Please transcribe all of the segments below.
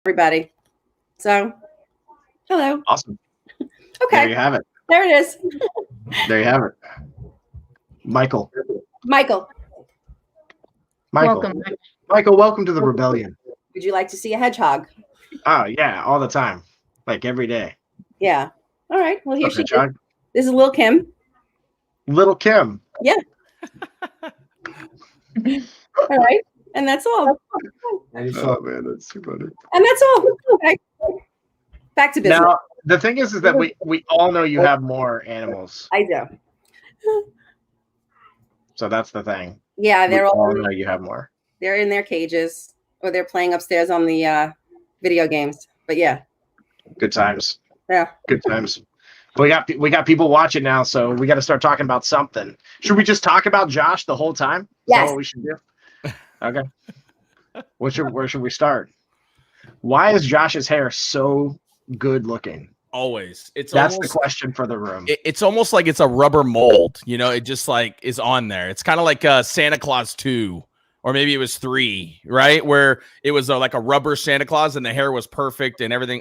everybody. So, hello. Awesome. Okay. There you have it. There it is. There you have it. Michael. Welcome. Michael, welcome to the rebellion. Would you like to see a hedgehog? Oh, yeah, all the time. Like every day. Yeah. All right. Well, here What's she up, hedgehog? is. This is Lil Kim. Little Kim. Yeah. All right. And that's all. Oh, man, that's too funny. And that's all. Okay. Back to business. Now, the thing is that we all know you have more animals. I do. So that's the thing. Yeah, We all know you have more. they're in their cages or they're playing upstairs on the video games. But yeah. Good times. Yeah. Good times. We got people watching now, so we got to start talking about something. Should we just talk about Josh the whole time? Is that Yes. what we should do? Okay. Where should we start? Why is Josh's hair so good looking? Always. That's the question for the room. It's almost like it's a rubber mold. You know, it just like is on there. It's kind of like Santa Claus 2, or maybe it was 3, right? Where it was like a rubber Santa Claus and the hair was perfect and everything.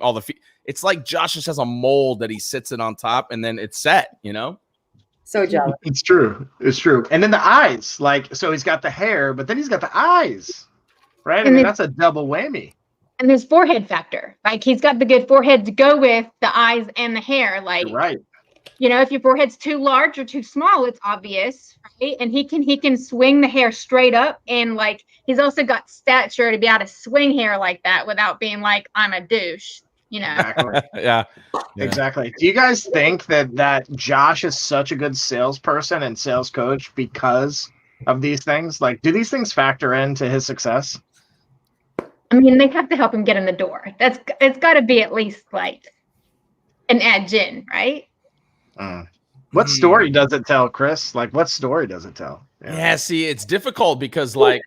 It's like Josh just has a mold that he sits it on top and then it's set, you know? So jealous. It's true. It's true. And then the eyes, like, so he's got the hair, but then he's got the eyes, right? I mean, that's a double whammy. And there's forehead factor. Like he's got the good forehead to go with the eyes and the hair. Like, You're right. you know, if your forehead's too large or too small, it's obvious, right? And he can swing the hair straight up, and like he's also got stature to be able to swing hair like that without being like, I'm a douche, you know. Exactly. Yeah. Exactly. Do you guys think that Josh is such a good salesperson and sales coach because of these things? Like, do these things factor into his success? I mean, they have to help him get in the door. It's got to be at least like an edge in, right? What story does it tell, Chris? Like, what story does it tell? Yeah, see, it's difficult because, like,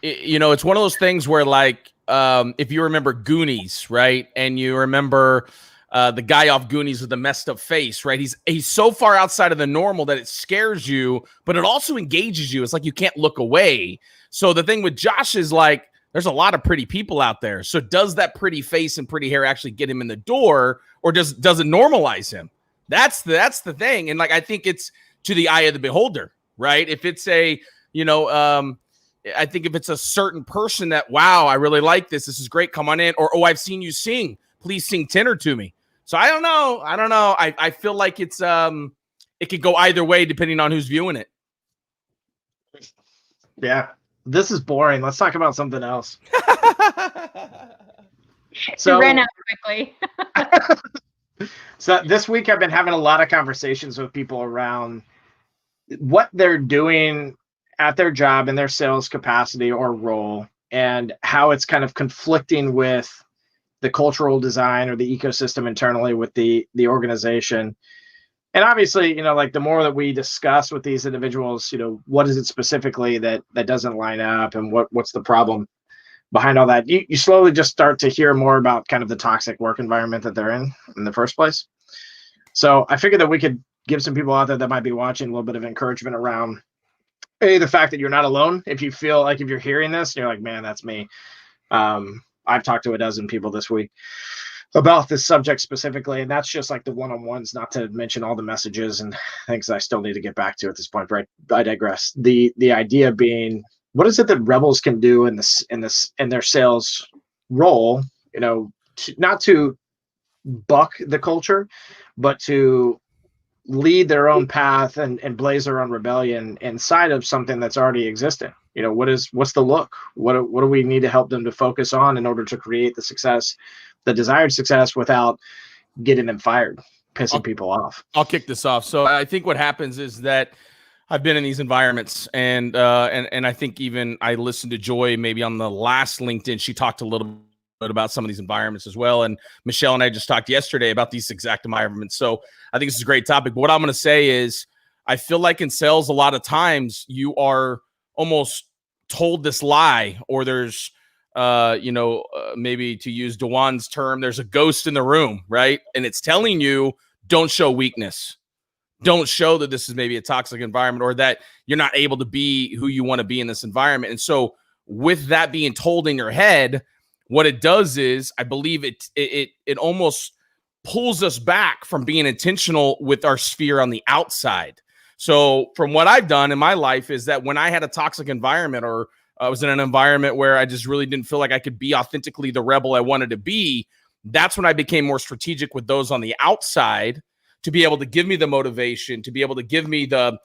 it's one of those things where, like, if you remember Goonies, right, and you remember the guy off Goonies with the messed up face, right? He's so far outside of the normal that it scares you, but it also engages you. It's like you can't look away. So the thing with Josh is like, there's a lot of pretty people out there. So does that pretty face and pretty hair actually get him in the door, or does it normalize him? That's the thing. And like, I think it's to the eye of the beholder, right? If it's I think if it's a certain person that, wow, I really like this. This is great. Come on in. Or, oh, I've seen you sing. Please sing tenor to me. So I don't know. I feel like it's it could go either way depending on who's viewing it. Yeah. This is boring. Let's talk about something else. So ran out quickly. So this week I've been having a lot of conversations with people around what they're doing at their job in their sales capacity or role, and how it's kind of conflicting with the cultural design or the ecosystem internally with the organization. And obviously, like the more that we discuss with these individuals, what is it specifically that doesn't line up, and what's the problem behind all that? You slowly just start to hear more about kind of the toxic work environment that they're in the first place. So I figured that we could give some people out there that might be watching a little bit of encouragement around the fact that you're not alone. If you feel like, if you're hearing this, you're like, man, that's me. I've talked to a dozen people this week about this subject specifically, and that's just like the one-on-ones, not to mention all the messages and things I still need to get back to at this point, but I digress. The idea being, what is it that rebels can do in their sales role, not to buck the culture, but to lead their own path and blaze their own rebellion inside of something that's already existing. What's the look? What do we need to help them to focus on in order to create the desired success without getting them fired, pissing people off? I'll kick this off. So I think what happens is that I've been in these environments, and I think even I listened to Joy maybe on the last LinkedIn. She talked a little bit about some of these environments as well. And Michelle and I just talked yesterday about these exact environments. So I think this is a great topic. But what I'm going to say is, I feel like in sales, a lot of times you are almost told this lie, or there's, maybe to use Dewan's term, there's a ghost in the room, right? And it's telling you, don't show weakness. Don't show that this is maybe a toxic environment, or that you're not able to be who you want to be in this environment. And so with that being told in your head, what it does is, I believe it almost pulls us back from being intentional with our sphere on the outside. So from what I've done in my life is that when I had a toxic environment, or I was in an environment where I just really didn't feel like I could be authentically the rebel I wanted to be, that's when I became more strategic with those on the outside to be able to give me the motivation, to be able to give me the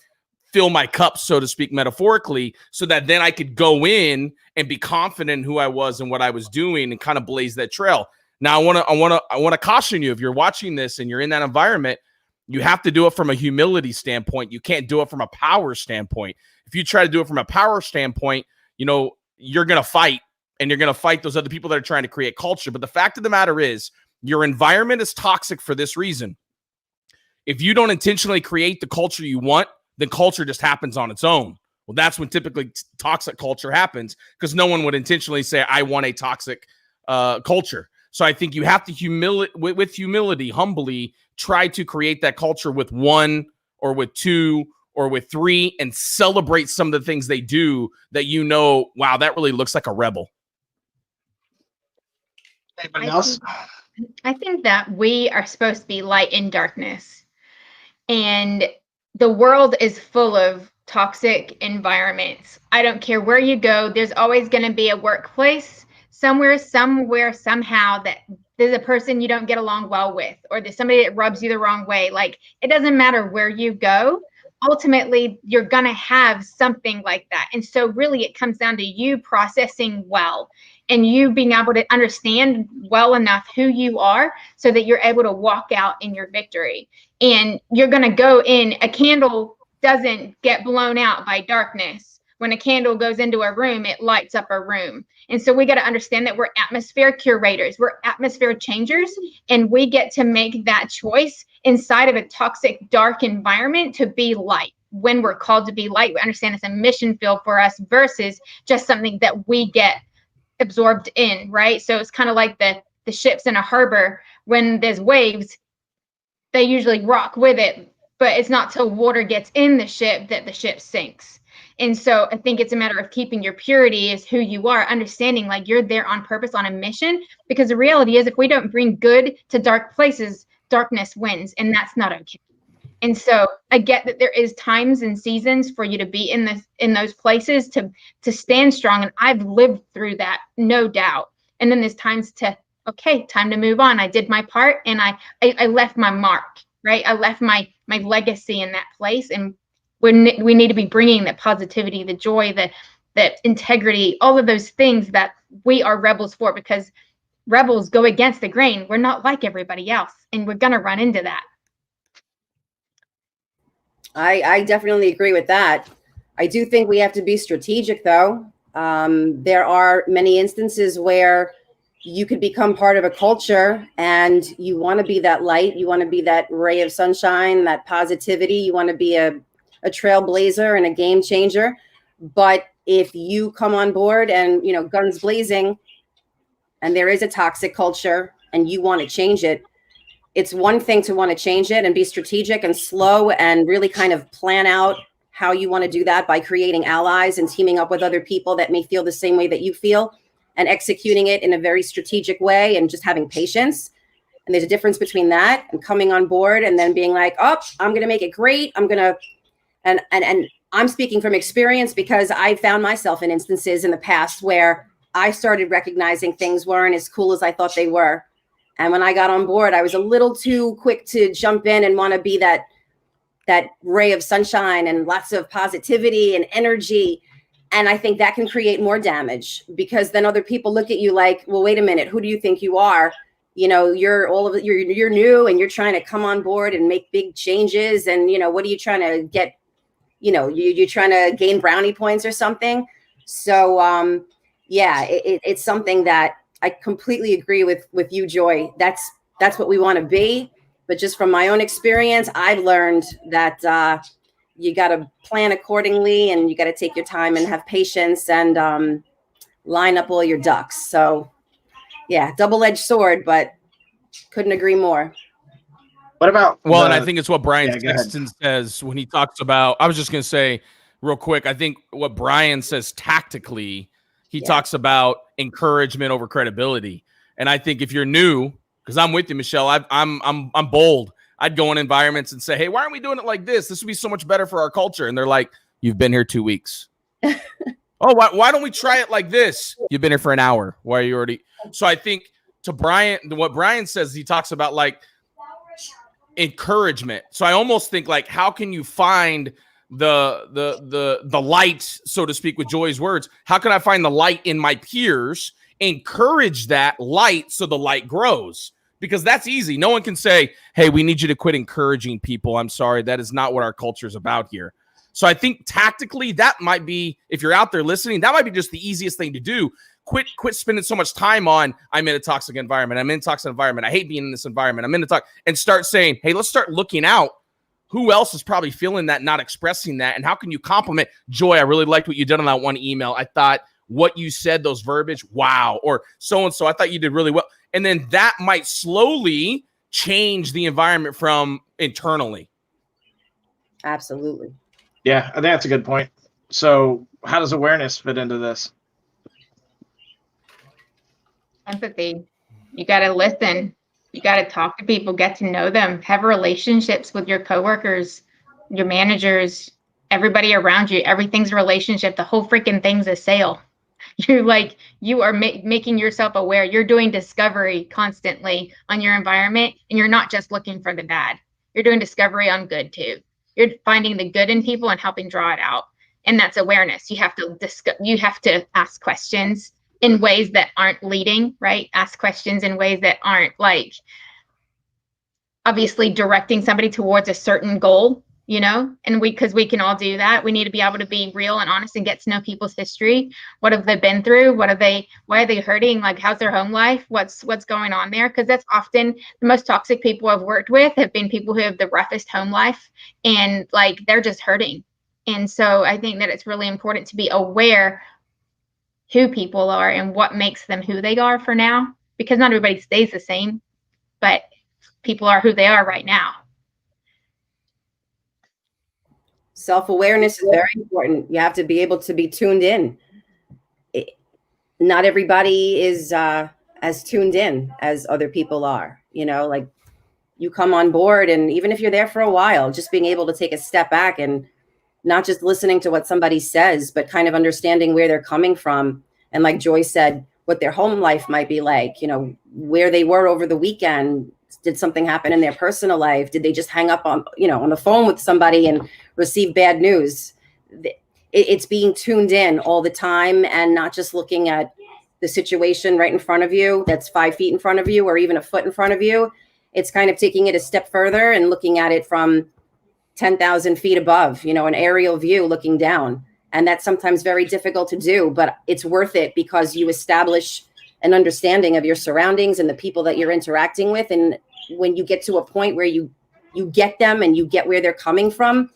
fill my cup, so to speak, metaphorically, so that then I could go in and be confident in who I was and what I was doing and kind of blaze that trail. Now, I want to caution you, if you're watching this and you're in that environment, you have to do it from a humility standpoint. You can't do it from a power standpoint. If you try to do it from a power standpoint, you're going to fight, and you're going to fight those other people that are trying to create culture. But the fact of the matter is, your environment is toxic for this reason. If you don't intentionally create the culture you want, then culture just happens on its own. Well, that's when typically toxic culture happens, because no one would intentionally say, I want a toxic culture. So I think you have to with humility, humbly try to create that culture with one or with two or with three, and celebrate some of the things they do that wow, that really looks like a rebel. Anybody else? I think that we are supposed to be light in darkness. And the world is full of toxic environments. I don't care where you go, there's always going to be a workplace somewhere, somehow, that there's a person you don't get along well with, or there's somebody that rubs you the wrong way. Like, it doesn't matter where you go. Ultimately, you're going to have something like that. And so really it comes down to you processing well, and you being able to understand well enough who you are so that you're able to walk out in your victory. And you're going to go in, a candle doesn't get blown out by darkness. When a candle goes into a room, it lights up a room. And so we got to understand that we're atmosphere curators, we're atmosphere changers, and we get to make that choice inside of a toxic, dark environment to be light. When we're called to be light, we understand it's a mission field for us versus just something that we get absorbed in, right? So it's kind of like the ships in a harbor. When there's waves, they usually rock with it, but it's not till water gets in the ship that the ship sinks. And so I think it's a matter of keeping your purity as who you are, understanding like you're there on purpose, on a mission, because the reality is if we don't bring good to dark places, darkness wins, and that's not okay. And so I get that there is times and seasons for you to be in those places to stand strong. And I've lived through that, no doubt. And then there's times time to move on. I did my part, and I left my mark, right? I left my legacy in that place. And we need to be bringing that positivity, the joy, that integrity, all of those things that we are rebels for, because rebels go against the grain. We're not like everybody else, and we're going to run into that. I definitely agree with that. I do think we have to be strategic, though. There are many instances where you could become part of a culture and you want to be that light. You want to be that ray of sunshine, that positivity. You want to be a trailblazer and a game changer. But if you come on board and, guns blazing, and there is a toxic culture and you want to change it, it's one thing to want to change it and be strategic and slow and really kind of plan out how you want to do that by creating allies and teaming up with other people that may feel the same way that you feel and executing it in a very strategic way and just having patience. And there's a difference between that and coming on board and then being like, oh, I'm going to make it great. I'm going to, and I'm speaking from experience because I found myself in instances in the past where I started recognizing things weren't as cool as I thought they were. And when I got on board, I was a little too quick to jump in and want to be that ray of sunshine and lots of positivity and energy. And I think that can create more damage because then other people look at you like, well, wait a minute, who do you think you are? You're new and you're trying to come on board and make big changes. And, what are you trying to get? You're trying to gain brownie points or something. So, it's something that I completely agree with you, Joy. That's what we want to be. But just from my own experience, I've learned that you got to plan accordingly and you got to take your time and have patience and line up all your ducks. So, yeah, double-edged sword, but couldn't agree more. What about? And I think it's what Brian Yeah, Sexton says when he talks about. I was just going to say real quick. I think what Brian says tactically, he talks about encouragement over credibility. And I think if you're new, because I'm with you, Michelle, I'm bold. I'd go in environments and say, hey, why aren't we doing it like this? This would be so much better for our culture. And they're like, you've been here 2 weeks. Oh, why don't we try it like this? You've been here for an hour. Why are you already? So I think to Brian, what Brian says, he talks about like encouragement. So I almost think like, how can you find the light, so to speak, with Joy's words? How can I find the light in my peers? Encourage that light so the light grows. Because that's easy. No one can say, hey, we need you to quit encouraging people. I'm sorry. That is not what our culture is about here. So I think tactically that might be, if you're out there listening, that might be just the easiest thing to do. Quit spending so much time on, I'm in a toxic environment. I'm in a toxic environment. I hate being in this environment. I'm in a and start saying, hey, let's start looking out. Who else is probably feeling that, not expressing that? And how can you compliment? Joy, I really liked what you did on that one email. I thought what you said, those verbiage, wow. Or so-and-so, I thought you did really well. And then that might slowly change the environment from internally. Absolutely. Yeah, I think that's a good point. So how does awareness fit into this? Empathy. You got to listen. You got to talk to people, get to know them, have relationships with your coworkers, your managers, everybody around you. Everything's a relationship. The whole freaking thing's a sale. You are making yourself aware. You're doing discovery constantly on your environment, and you're not just looking for the bad. You're doing discovery on good too. You're finding the good in people and helping draw it out. And that's awareness. You have to ask questions in ways that aren't leading, right? Ask questions in ways that aren't like obviously directing somebody towards a certain goal, and because we can all do that. We need to be able to be real and honest and get to know people's history. What have they been through? Why are they hurting? Like, how's their home life? What's going on there? Because that's often the most toxic people I've worked with have been people who have the roughest home life, and like they're just hurting. And so I think that it's really important to be aware who people are and what makes them who they are for now, because not everybody stays the same, but people are who they are right now. Self-awareness is very important. You have to be able to be tuned in. Not everybody is as tuned in as other people are. Like you come on board, and even if you're there for a while, just being able to take a step back and not just listening to what somebody says, but kind of understanding where they're coming from. And like Joy said, what their home life might be like, where they were over the weekend. Did something happen in their personal life? Did they just hang up on the phone with somebody and receive bad news? It's being tuned in all the time and not just looking at the situation right in front of you, that's 5 feet in front of you or even a foot in front of you. It's kind of taking it a step further and looking at it from 10,000 feet above, an aerial view looking down. And that's sometimes very difficult to do, but it's worth it because you establish an understanding of your surroundings and the people that you're interacting with. And when you get to a point where you get them and you get where they're coming from,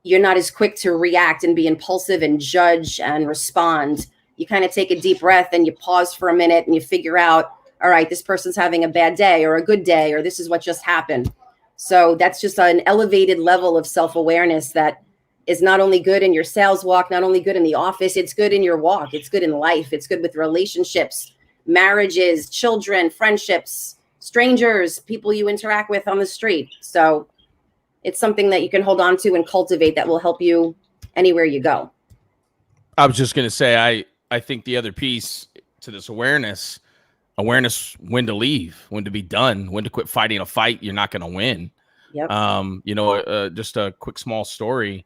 you're not as quick to react and be impulsive and judge and respond. You kind of take a deep breath and you pause for a minute and you figure out, all right, this person's having a bad day or a good day, or this is what just happened. So that's just an elevated level of self-awareness that is not only good in your sales walk, not only good in the office, it's good in your walk. It's good in life. It's good with relationships, marriages, children, friendships, strangers, people you interact with on the street. So it's something that you can hold on to and cultivate that will help you anywhere you go. I was just going to say, I think the other piece to this awareness, when to leave, when to be done, when to quit fighting a fight you're not going to win. Yep. Just a quick small story.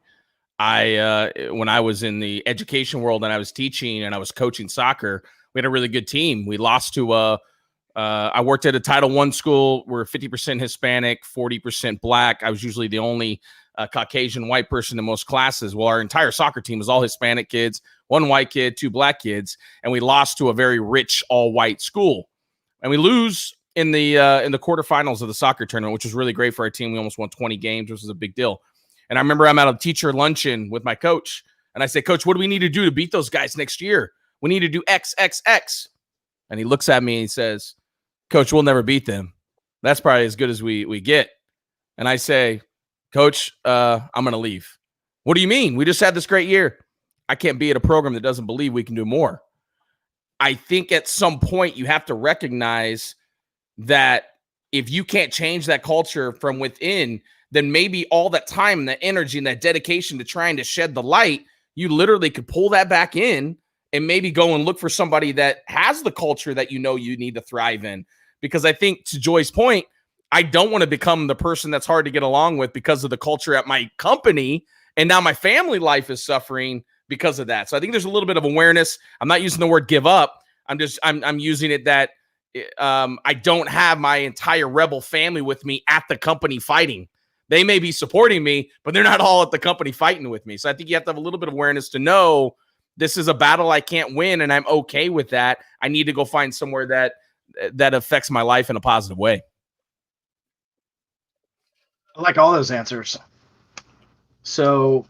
When I was in the education world and I was teaching and I was coaching soccer, we had a really good team. We lost to I worked at a Title I school. We're 50% Hispanic, 40% Black. I was usually the only Caucasian white person in most classes. Well, our entire soccer team was all Hispanic kids, 1 white kid, 2 Black kids, and we lost to a very rich all-white school. And we lose in the quarterfinals of the soccer tournament, which was really great for our team. We almost won 20 games, which was a big deal. And I remember I'm at a teacher luncheon with my coach, and I say, Coach, what do we need to do to beat those guys next year? We need to do X, X, X. And he looks at me and he says, Coach, we'll never beat them. That's probably as good as we get. And I say, Coach, I'm going to leave. What do you mean? We just had this great year. I can't be at a program that doesn't believe we can do more. I think at some point you have to recognize that if you can't change that culture from within, then maybe all that time and that energy and that dedication to trying to shed the light, you literally could pull that back in and maybe go and look for somebody that has the culture that you know you need to thrive in. Because I think, to Joy's point, I don't want to become the person that's hard to get along with because of the culture at my company. And now my family life is suffering because of that. So I think there's a little bit of awareness. I'm not using the word give up. I'm using it that I don't have my entire rebel family with me at the company fighting. They may be supporting me, but they're not all at the company fighting with me. So I think you have to have a little bit of awareness to know this is a battle I can't win, and I'm okay with that. I need to go find somewhere that affects my life in a positive way. I like all those answers. So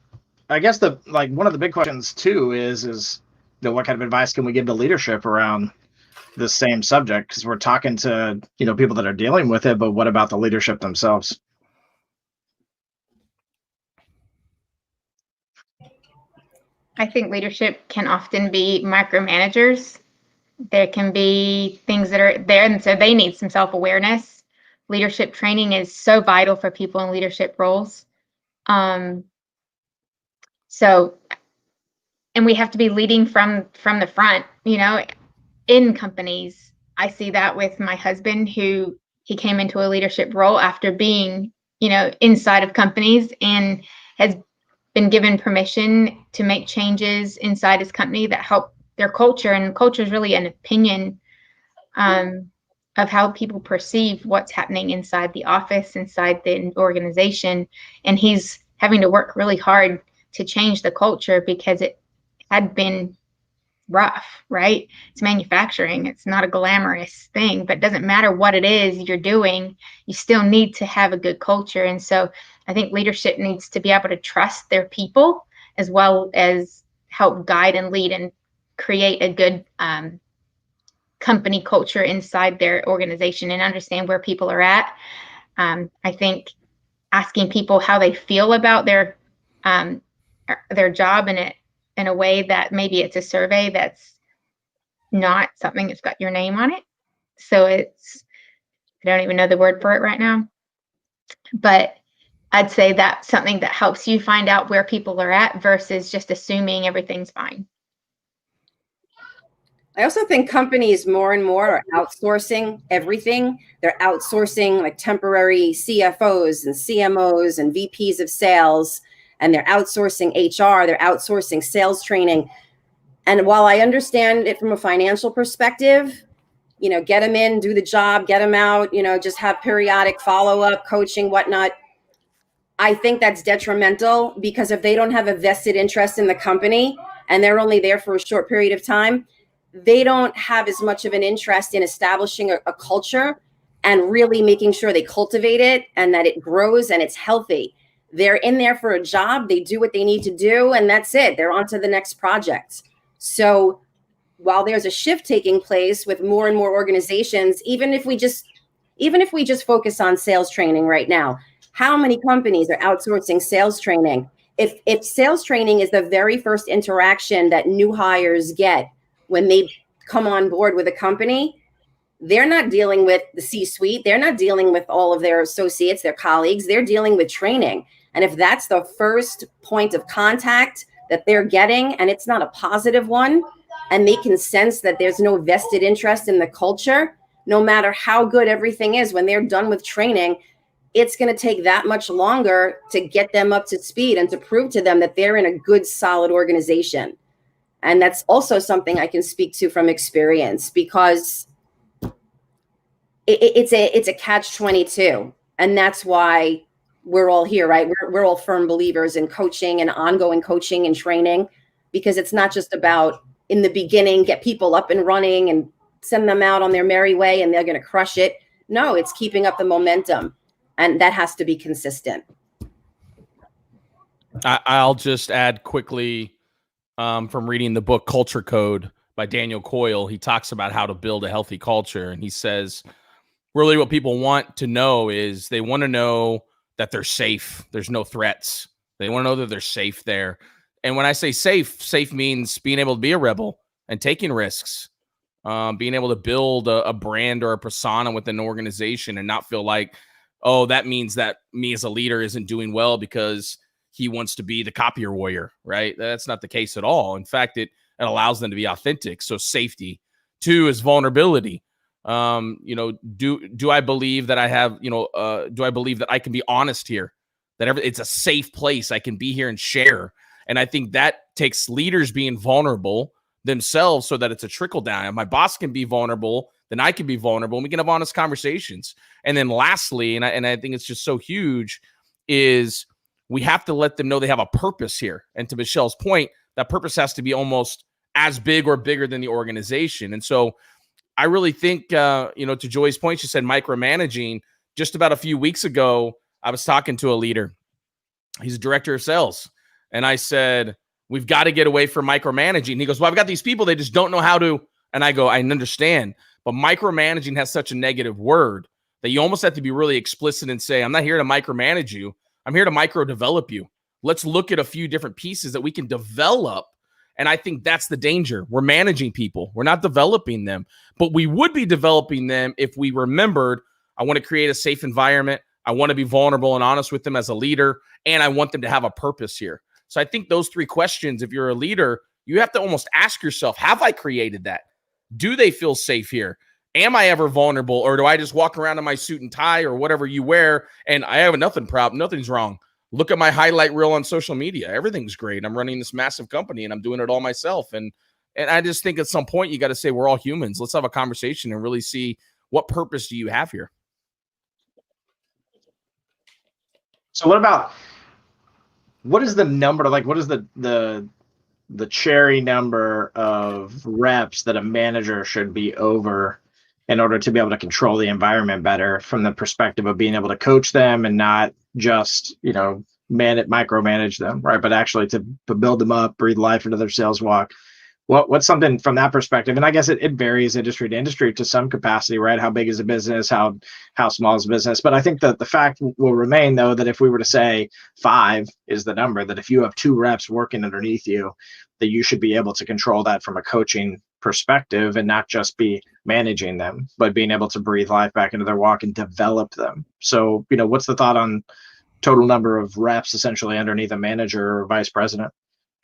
I guess one of the big questions too is what kind of advice can we give to leadership around the same subject? Because we're talking to people that are dealing with it, but what about the leadership themselves? I think leadership can often be micromanagers. There can be things that are there, and so they need some self-awareness. Leadership training is so vital for people in leadership roles. And we have to be leading from the front, in companies. I see that with my husband, who he came into a leadership role after being, inside of companies, and has been given permission to make changes inside his company that help their culture. And culture is really an opinion of how people perceive what's happening inside the office, inside the organization. And he's having to work really hard to change the culture because it had been rough, right? It's manufacturing. It's not a glamorous thing, but it doesn't matter what it is you're doing, you still need to have a good culture. And so I think leadership needs to be able to trust their people, as well as help guide and lead and create a good company culture inside their organization and understand where people are at. I think asking people how they feel about their job in a way that maybe it's a survey that's not something that's got your name on it. So I don't even know the word for it right now, but I'd say that's something that helps you find out where people are at versus just assuming everything's fine. I also think companies more and more are outsourcing everything. They're outsourcing like temporary CFOs and CMOs and VPs of sales, and they're outsourcing HR, they're outsourcing sales training. And while I understand it from a financial perspective, get them in, do the job, get them out, just have periodic follow-up, coaching, whatnot. I think that's detrimental, because if they don't have a vested interest in the company and they're only there for a short period of time, they don't have as much of an interest in establishing a culture and really making sure they cultivate it and that it grows and it's healthy. They're in there for a job, they do what they need to do, and that's it. They're on to the next project. So while there's a shift taking place with more and more organizations, even if we just focus on sales training right now, how many companies are outsourcing sales training? If sales training is the very first interaction that new hires get when they come on board with a company, they're not dealing with the C-suite. They're not dealing with all of their associates, their colleagues. They're dealing with training. And if that's the first point of contact that they're getting, and it's not a positive one, and they can sense that there's no vested interest in the culture, no matter how good everything is, when they're done with training, it's going to take that much longer to get them up to speed and to prove to them that they're in a good, solid organization. And that's also something I can speak to from experience, because it's a catch-22. And that's why we're all here, right? We're all firm believers in coaching and ongoing coaching and training, because it's not just about in the beginning, get people up and running and send them out on their merry way and they're going to crush it. No, it's keeping up the momentum, and that has to be consistent. I'll just add quickly, from reading the book Culture Code by Daniel Coyle. He talks about how to build a healthy culture. And he says, really what people want to know is they want to know that they're safe. There's no threats. They want to know that they're safe there. And when I say safe means being able to be a rebel and taking risks, being able to build a brand or a persona within an organization and not feel like, oh, that means that me as a leader isn't doing well because he wants to be the copier warrior, right? That's not the case at all. In fact, it allows them to be authentic. So safety. 2 is vulnerability. Do I believe that I have, do I believe that I can be honest here, that it's a safe place I can be here and share? And I think that takes leaders being vulnerable themselves so that it's a trickle down. If my boss can be vulnerable, then I can be vulnerable and we can have honest conversations. And then lastly, and I think it's just so huge, is we have to let them know they have a purpose here. And to Michelle's point, that purpose has to be almost as big or bigger than the organization. And so I really think, to Joy's point, she said micromanaging. Just about a few weeks ago, I was talking to a leader. He's a director of sales. And I said, we've got to get away from micromanaging. And he goes, well, I've got these people, they just don't know how to. And I go, I understand. But micromanaging has such a negative word that you almost have to be really explicit and say, I'm not here to micromanage you. I'm here to micro develop you. Let's look at a few different pieces that we can develop. And I think that's the danger. We're managing people. We're not developing them, but we would be developing them if we remembered, I want to create a safe environment. I want to be vulnerable and honest with them as a leader. And I want them to have a purpose here. So I think those 3 questions, if you're a leader, you have to almost ask yourself, have I created that? Do they feel safe here? Am I ever vulnerable? Or do I just walk around in my suit and tie or whatever you wear and I have nothing problem, nothing's wrong? Look at my highlight reel on social media. Everything's great. I'm running this massive company and I'm doing it all myself. And I just think at some point you got to say we're all humans. Let's have a conversation and really see what purpose do you have here? So what is the number, like what is the cherry number of reps that a manager should be over in order to be able to control the environment better, from the perspective of being able to coach them and not just, micromanage them, right? But actually to build them up, breathe life into their sales walk. What's something from that perspective? And I guess it varies industry to industry to some capacity, right? How big is a business? How small is a business? But I think that the fact will remain, though, that if we were to say 5 is the number, that if you have 2 reps working underneath you, that you should be able to control that from a coaching perspective and not just be managing them, but being able to breathe life back into their walk and develop them. So, what's the thought on total number of reps essentially underneath a manager or vice president?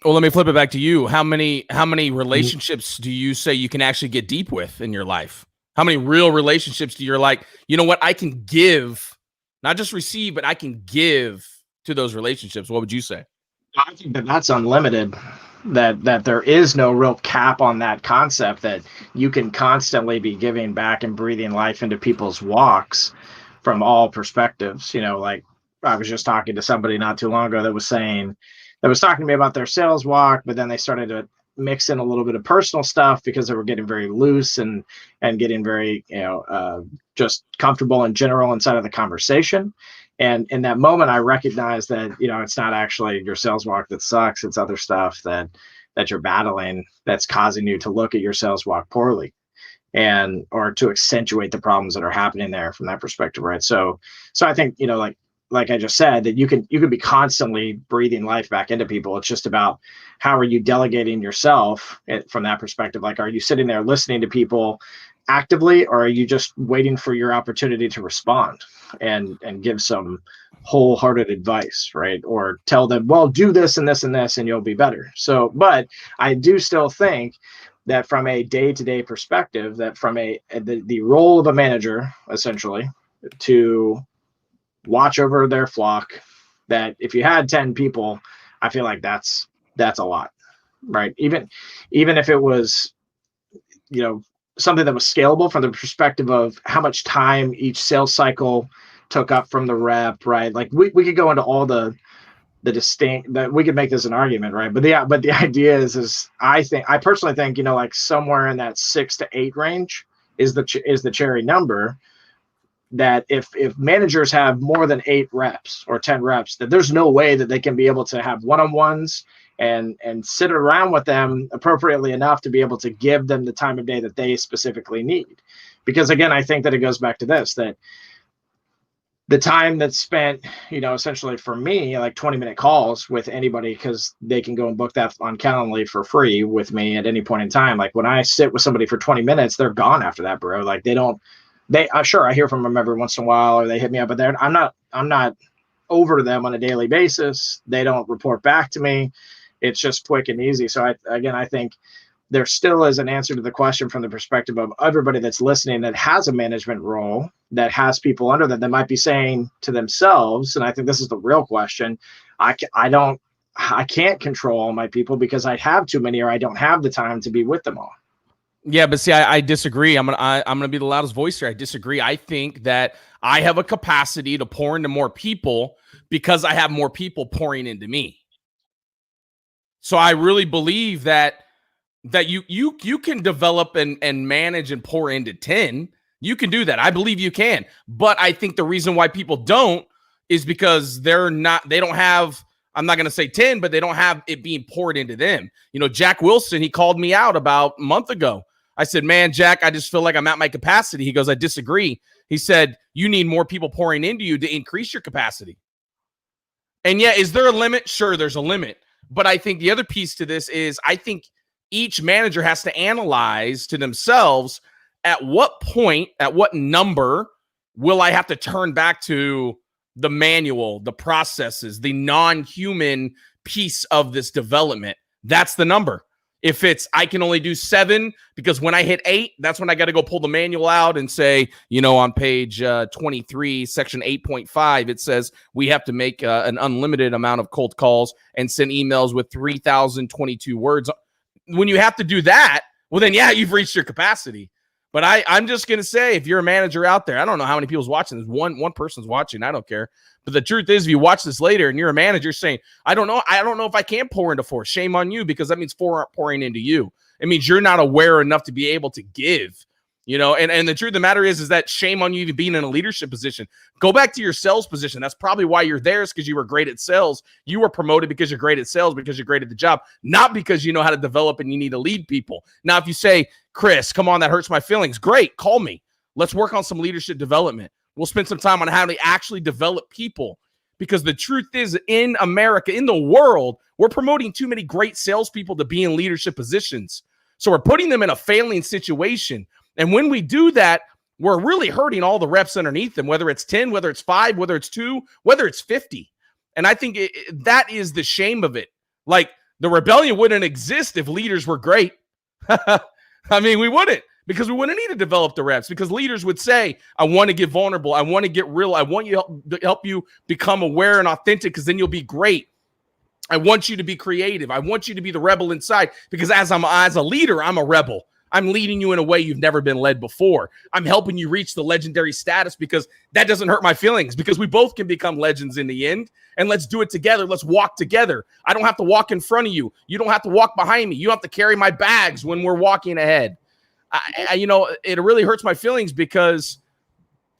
Well, let me flip it back to you. How many relationships do you say you can actually get deep with in your life? How many real relationships do you're like, you know what, I can give, not just receive, but I can give to those relationships? What would you say? I think that's unlimited. That there is no real cap on that concept, that you can constantly be giving back and breathing life into people's walks from all perspectives. Like I was just talking to somebody not too long ago that was talking to me about their sales walk, but then they started to mix in a little bit of personal stuff because they were getting very loose and getting very, just comfortable in general inside of the conversation. And in that moment, I recognized that, it's not actually your sales walk that sucks. It's other stuff that you're battling that's causing you to look at your sales walk poorly, or to accentuate the problems that are happening there from that perspective. Right. So I think, like I just said, that you can be constantly breathing life back into people. It's just about how are you delegating yourself from that perspective? Like, are you sitting there listening to people actively, or are you just waiting for your opportunity to respond and give some wholehearted advice, right? Or tell them, well, do this and this and this, and you'll be better. So, but I do still think that from a day-to-day perspective, that from the role of a manager, essentially, to watch over their flock, that if you had 10 people, I feel like that's a lot, right? Even if it was, something that was scalable from the perspective of how much time each sales cycle took up from the rep, right? Like we could go into all the distinct, that we could make this an argument, right? But the idea is I personally think, like somewhere in that 6 to 8 range is the cherry number. That if managers have more than 8 reps or 10 reps, that there's no way that they can be able to have one-on-ones and sit around with them appropriately enough to be able to give them the time of day that they specifically need. Because again, I think that it goes back to this, that the time that's spent, essentially for me, like 20-minute calls with anybody, because they can go and book that on Calendly for free with me at any point in time. Like when I sit with somebody for 20 minutes, they're gone after that, bro. Like I'm sure I hear from them every once in a while, or they hit me up, but I'm not over to them on a daily basis. They don't report back to me. It's just quick and easy. So I think there still is an answer to the question from the perspective of everybody that's listening that has a management role, that has people under them, that might be saying to themselves, and I think this is the real question, I can't control all my people because I have too many, or I don't have the time to be with them all. Yeah, but see, I disagree. I'm gonna be the loudest voice here. I disagree. I think that I have a capacity to pour into more people because I have more people pouring into me. So I really believe that you can develop and manage and pour into 10. You can do that. I believe you can. But I think the reason why people don't is because they don't have, I'm not going to say 10, but they don't have it being poured into them. Jack Wilson, he called me out about a month ago. I said, man, Jack, I just feel like I'm at my capacity. He goes, I disagree. He said, you need more people pouring into you to increase your capacity. And yeah, is there a limit? Sure, there's a limit. But I think the other piece to this is I think each manager has to analyze to themselves, at what point, at what number will I have to turn back to the manual, the processes, the non-human piece of this development? That's the number. If it's, I can only do 7 because when I hit 8, that's when I got to go pull the manual out and say, on page 23, section 8.5, it says we have to make an unlimited amount of cold calls and send emails with 3,022 words. When you have to do that, well, then, yeah, you've reached your capacity. But I'm just going to say, if you're a manager out there, I don't know how many people's watching this. One person's watching. I don't care. But the truth is, if you watch this later and you're a manager saying, I don't know if I can pour into 4. Shame on you, because that means 4 aren't pouring into you. It means you're not aware enough to be able to give. And the truth of the matter is that shame on you even being in a leadership position. Go back to your sales position. That's probably why you're there, is because you were great at sales. You were promoted because you're great at sales, because you're great at the job, not because you know how to develop and you need to lead people. Now, if you say, Chris, come on, that hurts my feelings, great, call me. Let's work on some leadership development. We'll spend some time on how to actually develop people, because the truth is, in America, in the world, we're promoting too many great salespeople to be in leadership positions. So we're putting them in a failing situation. And when we do that, we're really hurting all the reps underneath them, whether it's 10, whether it's 5, whether it's 2, whether it's 50. And I think that is the shame of it. Like, the rebellion wouldn't exist if leaders were great. I mean, we wouldn't, because we wouldn't need to develop the reps, because leaders would say, I want to get vulnerable. I want to get real. I want you to help you become aware and authentic, because then you'll be great. I want you to be creative. I want you to be the rebel inside, because as a leader, I'm a rebel. I'm leading you in a way you've never been led before. I'm helping you reach the legendary status, because that doesn't hurt my feelings, because we both can become legends in the end. And let's do it together. Let's walk together. I don't have to walk in front of you. You don't have to walk behind me. You don't have to carry my bags when we're walking ahead. It really hurts my feelings, because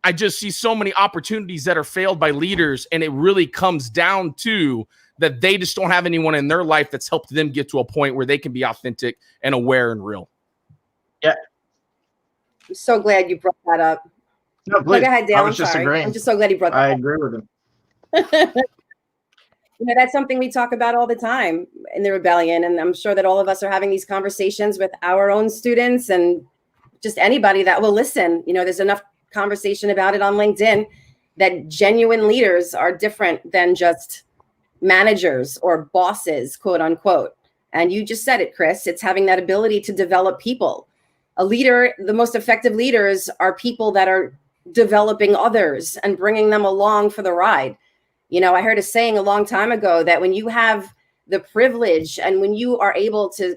I just see so many opportunities that are failed by leaders. And it really comes down to that they just don't have anyone in their life that's helped them get to a point where they can be authentic and aware and real. Yeah. I'm so glad you brought that up. No, please. Go ahead, Dale. I was just agreeing. I'm just so glad you brought that up. I agree with him. That's something we talk about all the time in the rebellion. And I'm sure that all of us are having these conversations with our own students and just anybody that will listen. There's enough conversation about it on LinkedIn that genuine leaders are different than just managers or bosses, quote unquote. And you just said it, Chris. It's having that ability to develop people. A leader, the most effective leaders are people that are developing others and bringing them along for the ride. I heard a saying a long time ago that when you have the privilege and when you are able to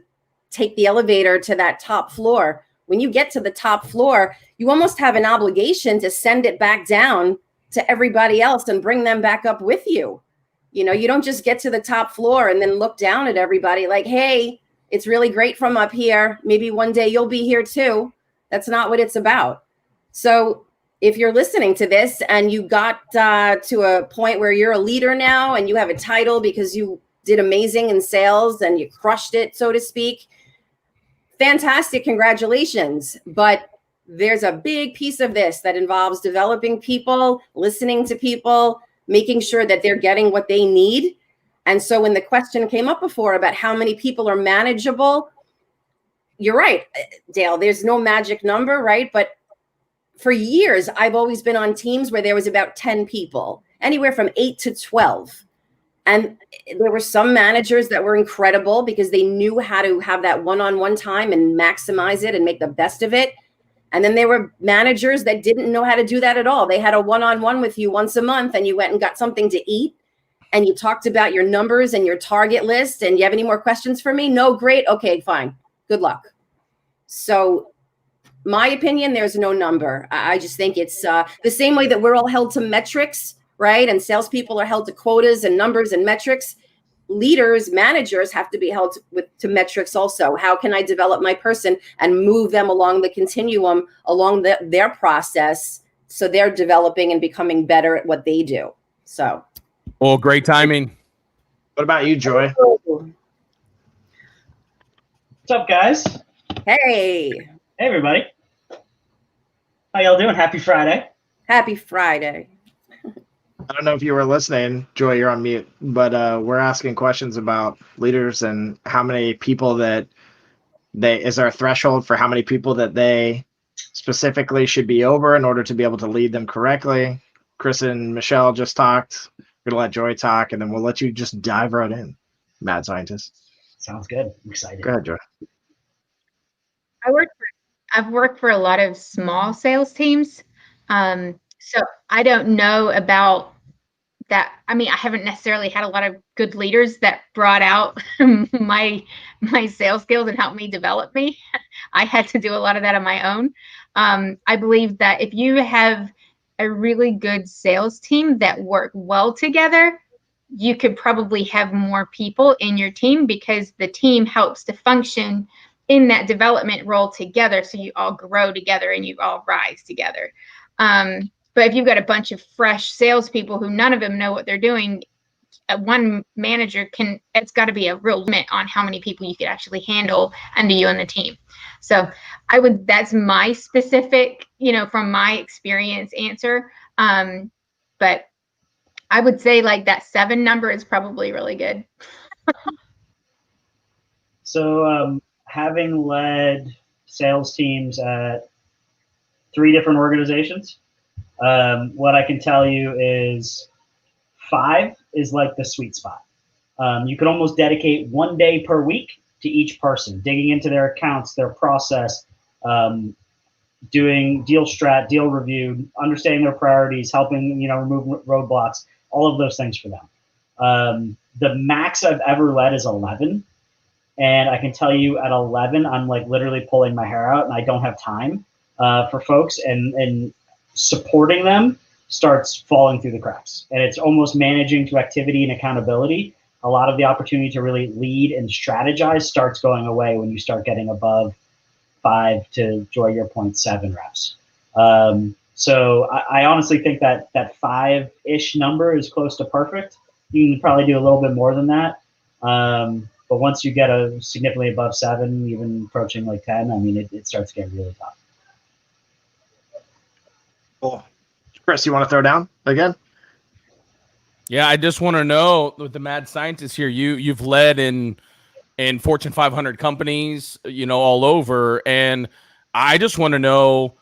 take the elevator to that top floor, when you get to the top floor, you almost have an obligation to send it back down to everybody else and bring them back up with you. You don't just get to the top floor and then look down at everybody like, hey, it's really great from up here. Maybe one day you'll be here too. That's not what it's about. So if you're listening to this and you got to a point where you're a leader now and you have a title because you did amazing in sales and you crushed it, so to speak, fantastic, congratulations. But there's a big piece of this that involves developing people, listening to people, making sure that they're getting what they need. And so when the question came up before about how many people are manageable, you're right, Dale, there's no magic number, right? But for years, I've always been on teams where there was about 10 people, anywhere from 8 to 12. And there were some managers that were incredible because they knew how to have that one-on-one time and maximize it and make the best of it. And then there were managers that didn't know how to do that at all. They had a one-on-one with you once a month and you went and got something to eat and you talked about your numbers and your target list. And you have any more questions for me? No, great. Okay, fine. Good luck. So my opinion, there's no number. I just think it's the same way that we're all held to metrics, right? And salespeople are held to quotas and numbers and metrics. Leaders, managers have to be held to metrics also. How can I develop my person and move them along the continuum, along their process, so they're developing and becoming better at what they do? So, well, great timing. What about you, Joy? What's up, guys? Hey, everybody. How y'all doing? Happy Friday. Happy Friday. I don't know if you were listening, Joy, you're on mute, but we're asking questions about leaders and how many people that is there a threshold for how many people that they specifically should be over in order to be able to lead them correctly. Chris and Michelle just talked. We're gonna let Joy talk, and then we'll let you just dive right in, mad scientist. Sounds good. I'm excited. Go ahead, Joy. I've worked for a lot of small sales teams. So I don't know about that. I mean, I haven't necessarily had a lot of good leaders that brought out my sales skills and helped me develop me. I had to do a lot of that on my own. I believe that if you have a really good sales team that work well together, you could probably have more people in your team because the team helps to function in that development role together. So you all grow together and you all rise together. But if you've got a bunch of fresh salespeople who none of them know what they're doing, one manager it's got to be a real limit on how many people you could actually handle under you on the team. So that's my specific, from my experience answer. But I would say like that 7 number is probably really good. So having led sales teams at 3 different organizations, what I can tell you is 5 is like the sweet spot. You could almost dedicate 1 day per week to each person, digging into their accounts, their process, doing deal strat, deal review, understanding their priorities, helping remove roadblocks, all of those things for them. The max I've ever led is 11. And I can tell you at 11, I'm like literally pulling my hair out and I don't have time for folks, and supporting them starts falling through the cracks. And it's almost managing to activity and accountability. A lot of the opportunity to really lead and strategize starts going away when you start getting above 5 to, Joy, your point, 7 reps. So I honestly think that 5-ish number is close to perfect. You can probably do a little bit more than that. But once you get a significantly above 7, even approaching like 10, I mean, it starts getting really tough. Cool. Chris, you want to throw down again? Yeah, I just want to know, with the mad scientist here, you've led in Fortune 500 companies, all over, and I just want to know,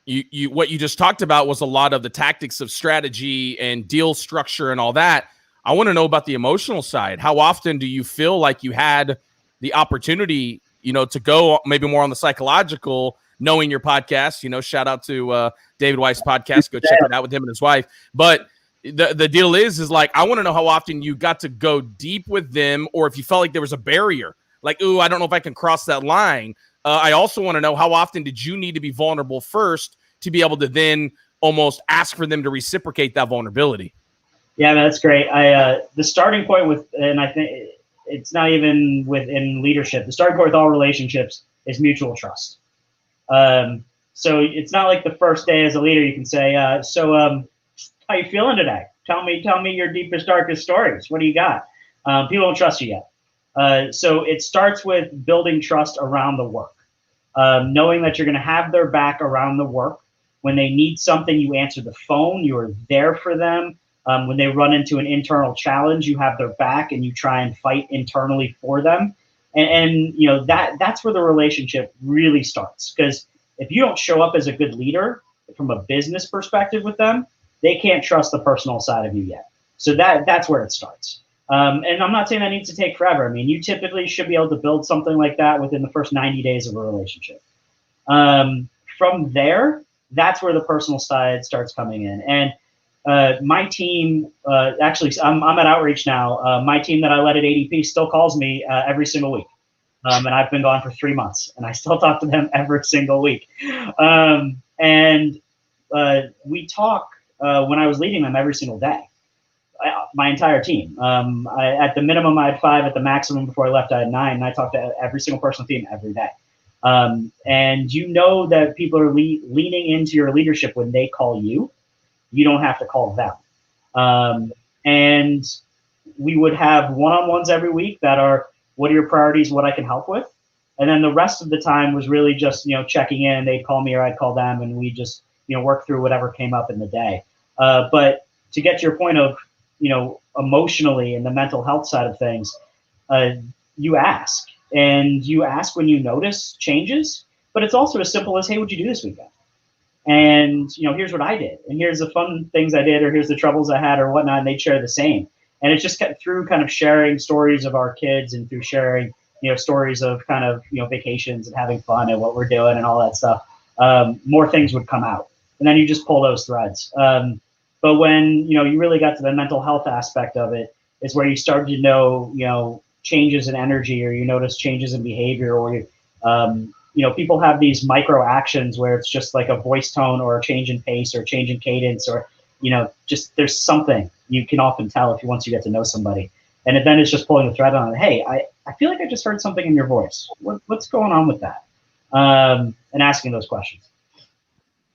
you what you just talked about was a lot of the tactics of strategy and deal structure and all that. I want to know about the emotional side. How often do you feel like you had the opportunity, to go maybe more on the psychological, knowing your podcast, shout out to David Weiss' podcast. Go check it out with him and his wife. But the deal is like, I want to know how often you got to go deep with them, or if you felt like there was a barrier, like, ooh, I don't know if I can cross that line. I also want to know, how often did you need to be vulnerable first to be able to then almost ask for them to reciprocate that vulnerability? Yeah, that's great. The starting point and I think it's not even within leadership, the starting point with all relationships is mutual trust. So it's not like the first day as a leader, you can say, how you feeling today? Tell me your deepest, darkest stories. What do you got? People don't trust you yet. So it starts with building trust around the work. knowing that you're going to have their back around the work. When they need something, you answer the phone, you are there for them. When they run into an internal challenge, you have their back and you try and fight internally for them. And you know, that's where the relationship really starts. Because if you don't show up as a good leader from a business perspective with them, they can't trust the personal side of you yet. So that's where it starts. And I'm not saying that needs to take forever. I mean, you typically should be able to build something like that within the first 90 days of a relationship. From there, that's where the personal side starts coming in. And my team, actually, I'm at Outreach now. My team that I led at ADP still calls me every single week. And I've been gone for 3 months, and I still talk to them every single week. And we talk when I was leading them every single day. My entire team. At the minimum, I had 5. At the maximum, before I left, I had 9. And I talked to every single person on the team every day. And you know that people are leaning into your leadership when they call you. You don't have to call them. And we would have one-on-ones every week that are, what are your priorities, what I can help with? And then the rest of the time was really just, you know, checking in. They'd call me or I'd call them, and we just, you know, work through whatever came up in the day. But to get to your point of, you know, emotionally and the mental health side of things, you ask. And you ask when you notice changes, but it's also as simple as, hey, what'd you do this weekend? And, you know, here's what I did, and here's the fun things I did, or here's the troubles I had or whatnot, and they'd share the same. And it's just through kind of sharing stories of our kids and through sharing, you know, stories of kind of, you know, vacations and having fun and what we're doing and all that stuff, more things would come out. And then you just pull those threads. But when, you know, you really got to the mental health aspect of it, is where you start to know, you know, changes in energy, or you notice changes in behavior, or you know, people have these micro actions where it's just like a voice tone or a change in pace or a change in cadence, or, you know, just there's something you can often tell once you get to know somebody. And then it's just pulling the thread on, hey, I feel like I just heard something in your voice. What's going on with that? And asking those questions.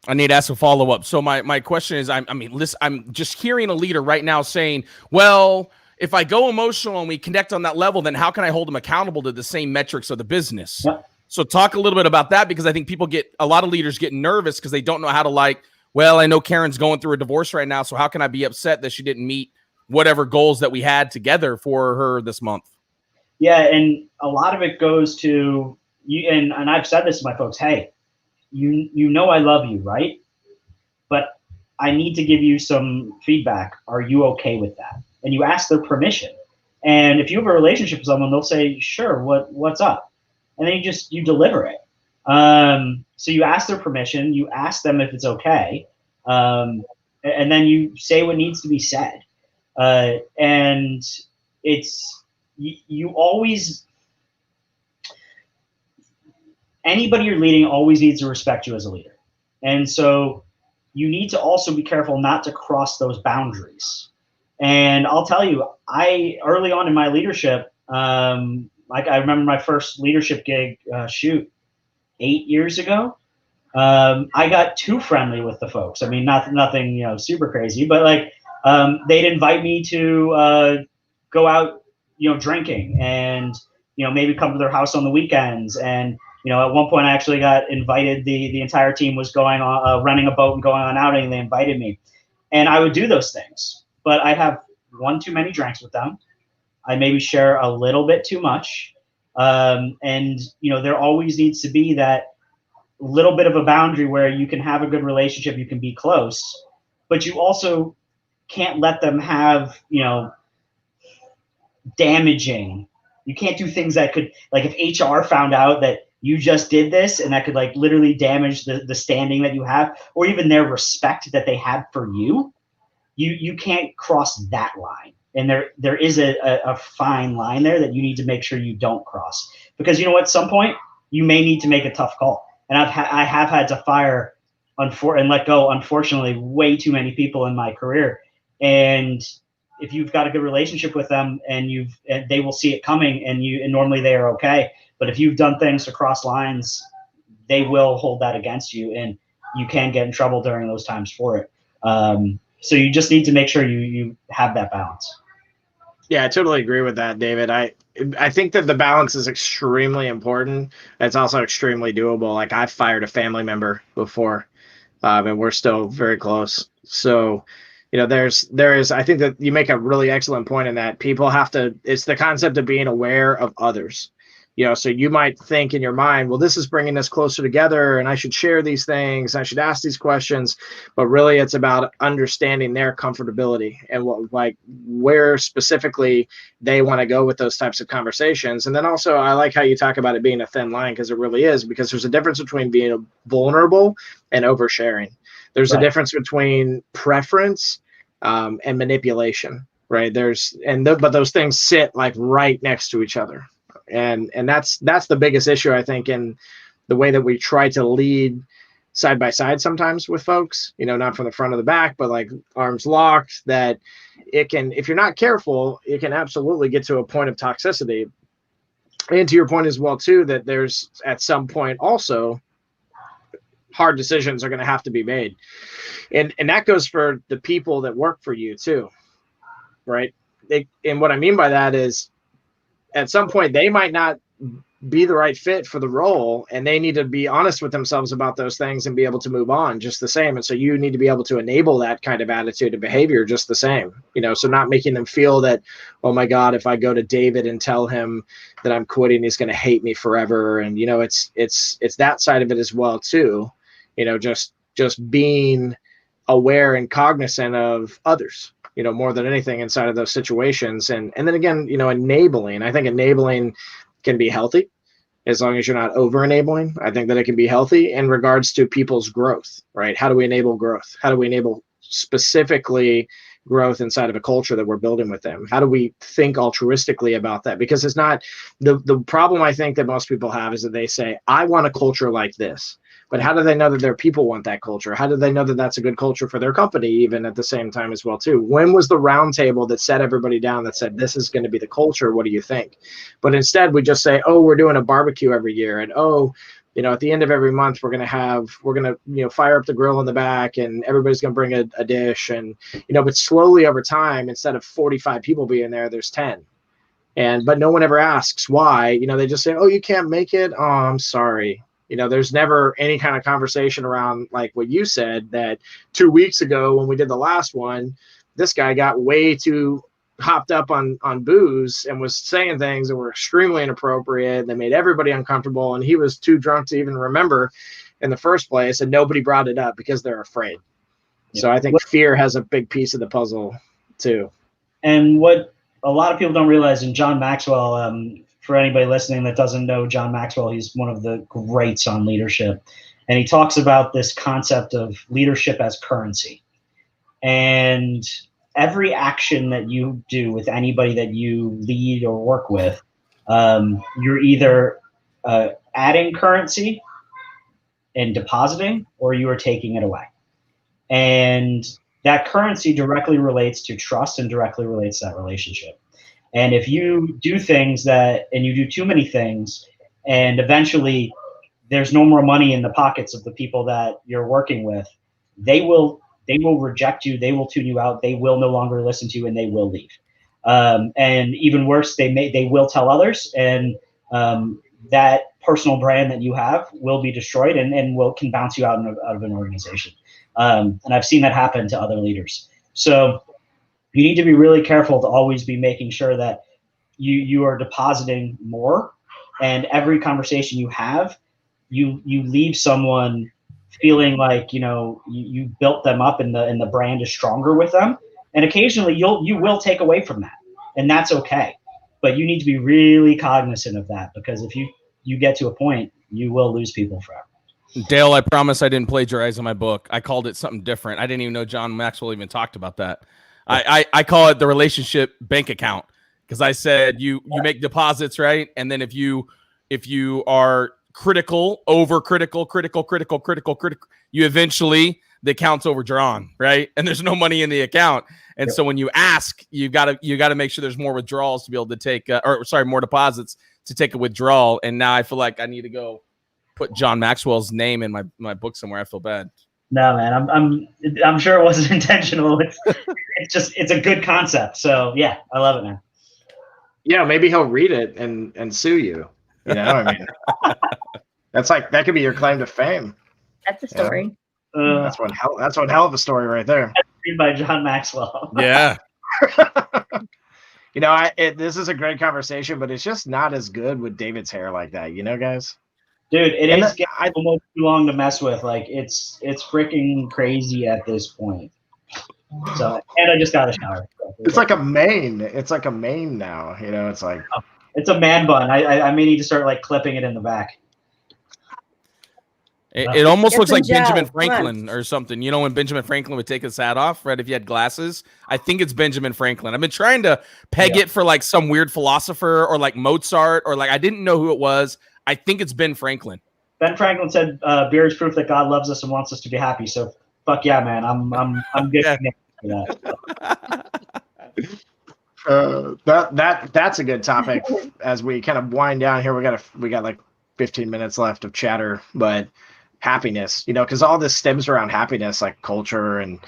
I need to ask a follow-up. So my question is, listen, I'm just hearing a leader right now saying, well, if I go emotional and we connect on that level, then how can I hold them accountable to the same metrics of the business? Yep. So talk a little bit about that, because I think a lot of leaders get nervous because they don't know how to, well, I know Karen's going through a divorce right now, so how can I be upset that she didn't meet whatever goals that we had together for her this month? Yeah, and a lot of it goes to you, and I've said this to my folks, hey, you know I love you, right? But I need to give you some feedback. Are you okay with that? And you ask their permission. And if you have a relationship with someone, they'll say, sure, what's up? And then you deliver it. So you ask their permission, you ask them if it's okay, and then you say what needs to be said. And it's, you always, anybody you're leading always needs to respect you as a leader. And so you need to also be careful not to cross those boundaries. And I'll tell you, early on in my leadership, I remember my first leadership gig, 8 years ago. I got too friendly with the folks. I mean, nothing, you know, super crazy, but they'd invite me to go out, you know, drinking, and, you know, maybe come to their house on the weekends. And, you know, at one point I actually got invited. The entire team was going on, renting a boat and going on outing. And they invited me, and I would do those things, but I'd have one too many drinks with them. I maybe share a little bit too much. And, you know, there always needs to be that little bit of a boundary where you can have a good relationship, you can be close, but you also can't let them have, you know, damaging. You can't do things that could, if HR found out that you just did this, and that could literally damage the standing that you have, or even their respect that they had for you, you can't cross that line. And there is a fine line there that you need to make sure you don't cross, because you know, at some point you may need to make a tough call. And I have had to fire and let go, unfortunately, way too many people in my career. And if you've got a good relationship with them, and they will see it coming, and normally they are okay. But if you've done things to cross lines, they will hold that against you, and you can get in trouble during those times for it. So you just need to make sure you have that balance. Yeah, I totally agree with that, David. I think that the balance is extremely important. It's also extremely doable. Like I've fired a family member before, and we're still very close. So, there is, I think that you make a really excellent point in that people have to, it's the concept of being aware of others. So you might think in your mind, well, this is bringing us closer together and I should share these things. I should ask these questions, but really it's about understanding their comfortability and where specifically they want to go with those types of conversations. And then also I like how you talk about it being a thin line, because it really is, because there's a difference between being vulnerable and oversharing. There's a difference between preference and manipulation, right? But those things sit like right next to each other. And that's the biggest issue, I think, in the way that we try to lead side by side sometimes with folks, not from the front or the back, but like arms locked, that it can, if you're not careful, it can absolutely get to a point of toxicity. And to your point as well, too, that there's at some point also hard decisions are going to have to be made. And that goes for the people that work for you too, right? And what I mean by that is, at some point they might not be the right fit for the role, and they need to be honest with themselves about those things and be able to move on just the same. And so you need to be able to enable that kind of attitude and behavior just the same, so not making them feel that, oh my God, if I go to David and tell him that I'm quitting, he's going to hate me forever. And, it's that side of it as well too, just being aware and cognizant of others, more than anything inside of those situations. And then again, enabling. I think enabling can be healthy as long as you're not over enabling. I think that it can be healthy in regards to people's growth, right? How do we enable growth? How do we enable specifically growth inside of a culture that we're building with them? How do we think altruistically about that? Because it's not the problem I think that most people have is that they say, I want a culture like this. But how do they know that their people want that culture? How do they know that that's a good culture for their company, even at the same time as well, too? When was the round table that set everybody down that said, this is going to be the culture? What do you think? But instead, we just say, oh, we're doing a barbecue every year. And, at the end of every month, we're going to fire up the grill in the back and everybody's going to bring a dish. And, but slowly over time, instead of 45 people being there, there's 10. But no one ever asks why. They just say, oh, you can't make it. Oh, I'm sorry. There's never any kind of conversation around like what you said, that 2 weeks ago when we did the last one, this guy got way too hopped up on booze and was saying things that were extremely inappropriate that made everybody uncomfortable. And he was too drunk to even remember in the first place. And nobody brought it up because they're afraid. Yeah. So I think fear has a big piece of the puzzle too. And what a lot of people don't realize, and John Maxwell, for anybody listening that doesn't know John Maxwell, he's one of the greats on leadership. And he talks about this concept of leadership as currency. And every action that you do with anybody that you lead or work with, you're either adding currency and depositing, or you are taking it away. And that currency directly relates to trust and directly relates to that relationship. And if you do things and you do too many things, and eventually there's no more money in the pockets of the people that you're working with, they will reject you. They will tune you out. They will no longer listen to you, and they will leave. And even worse, they will tell others, and that personal brand that you have will be destroyed, and can bounce you out of an organization. And I've seen that happen to other leaders. So you need to be really careful to always be making sure that you are depositing more, and every conversation you have, you leave someone feeling like you built them up and the brand is stronger with them. And occasionally you will take away from that, and that's okay. But you need to be really cognizant of that, because if you get to a point, you will lose people forever. Dale, I promise I didn't plagiarize in my book. I called it something different. I didn't even know John Maxwell even talked about that. I call it the relationship bank account, because I said you make deposits, right? And then if you are critical, overcritical, critical, you eventually, the account's overdrawn, right? And there's no money in the account. And so when you ask, you got to make sure there's more withdrawals to be able to take, more deposits to take a withdrawal. And now I feel like I need to go put John Maxwell's name in my book somewhere. I feel bad. No, man, I'm sure it wasn't intentional. It's a good concept. So yeah, I love it, man. Yeah, maybe he'll read it and sue you. You know, I mean, that could be your claim to fame. That's a story. That's one hell of a story right there. Read by John Maxwell. Yeah. You know, this is a great conversation, but it's just not as good with David's hair like that. You know, guys. Dude, it is getting almost too long to mess with. Like it's freaking crazy at this point. So, and I just got a shower. It's like a mane. It's like a mane now. You know, it's like it's a man bun. I may need to start like clipping it in the back. It almost looks like gel. Benjamin Franklin or something. You know, when Benjamin Franklin would take his hat off, right? If he had glasses, I think it's Benjamin Franklin. I've been trying to peg it for like some weird philosopher or like Mozart or like I didn't know who it was. I think it's Ben Franklin. Ben Franklin said, "Beer is proof that God loves us and wants us to be happy." So, fuck yeah, man. I'm good for that. That's a good topic as we kind of wind down here. We got like 15 minutes left of chatter, but happiness, you know, because all this stems around happiness, like culture and,